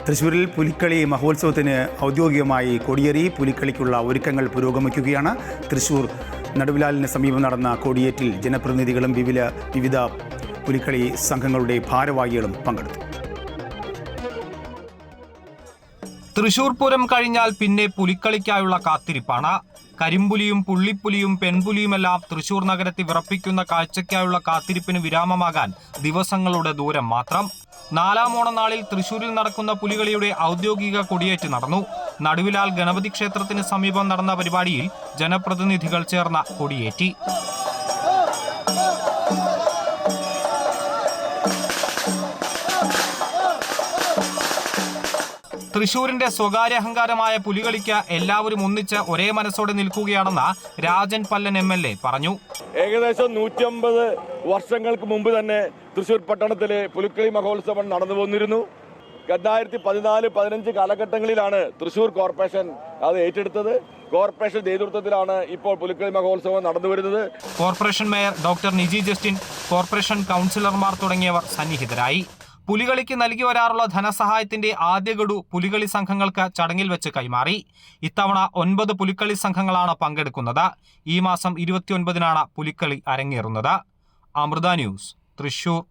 തൃശ്ശൂരിൽ പുലിക്കളി മഹോത്സവത്തിന് ഔദ്യോഗികമായി കൊടിയേറി. പുലിക്കളിക്കുള്ള ഒരുക്കങ്ങൾ പുരോഗമിക്കുകയാണ്. തൃശ്ശൂർ നടുവിലാലിന് സമീപം നടന്ന കൊടിയേറ്റിൽ ജനപ്രതിനിധികളും വിവിധ പുലിക്കളി സംഘങ്ങളുടെ ഭാരവാഹികളും പങ്കെടുത്തു. തൃശൂർ പൂരം കഴിഞ്ഞാൽ പിന്നെ പുലിക്കളിക്കായുള്ള കാത്തിരിപ്പാണ്. കരിമ്പുലിയും പുള്ളിപ്പുലിയും പെൺപുലിയുമെല്ലാം തൃശൂർ നഗരത്തെ വിറപ്പിക്കുന്ന കാഴ്ചയ്ക്കായുള്ള കാത്തിരിപ്പിന് വിരാമമാകാൻ ദിവസങ്ങളുടെ ദൂരം മാത്രം. നാലാം ഓണനാളിൽ തൃശൂരിൽ നടക്കുന്ന പുലികളിയുടെ ഔദ്യോഗിക കൊടിയേറ്റ് നടന്നു. നടുവിലാൽ ഗണപതി ക്ഷേത്രത്തിന് സമീപം നടന്ന പരിപാടിയിൽ ജനപ്രതിനിധികൾ ചേർന്ന കൊടിയേറ്റി. തൃശൂരിന്റെ സ്വകാര്യ അഹങ്കാരമായ പുലികളിക്ക് എല്ലാവരും ഒന്നിച്ച് ഒരേ മനസ്സോടെ നിൽക്കുകയാണെന്ന് രാജൻ പല്ലൻ MLA പറഞ്ഞു. ഏകദേശം 150 വർഷങ്ങൾക്ക് മുമ്പ് തന്നെ തൃശൂർ പട്ടണത്തിലെ പുലിക്കളി മഹോത്സവം നടന്നു പോന്നിരുന്നു. 2014-15 കാലഘട്ടങ്ങളിലാണ് തൃശൂർ കോർപ്പറേഷൻ അത് ഏറ്റെടുത്തത്. കോർപ്പറേഷൻ നേതൃത്വത്തിലാണ് ഇപ്പോൾ പുലിക്കളി മഹോത്സവം നടന്നു വരുന്നത്. Corporation mayor doctor Niji Justin, corporation കൗൺസിലർമാർ തുടങ്ങിയവർ സന്നിഹിതരായി. പുലികളിക്ക് നൽകി വരാറുള്ള ധനസഹായത്തിന്റെ ആദ്യ ഗഡു പുലികളി സംഘങ്ങൾക്ക് ചടങ്ങിൽ വെച്ച് കൈമാറി. ഇത്തവണ 9 പുലിക്കളി സംഘങ്ങളാണ് പങ്കെടുക്കുന്നത്. ഈ മാസം 29-നാണ് പുലിക്കളി അരങ്ങേറുന്നത്. അമൃത ന്യൂസ്, തൃശൂർ.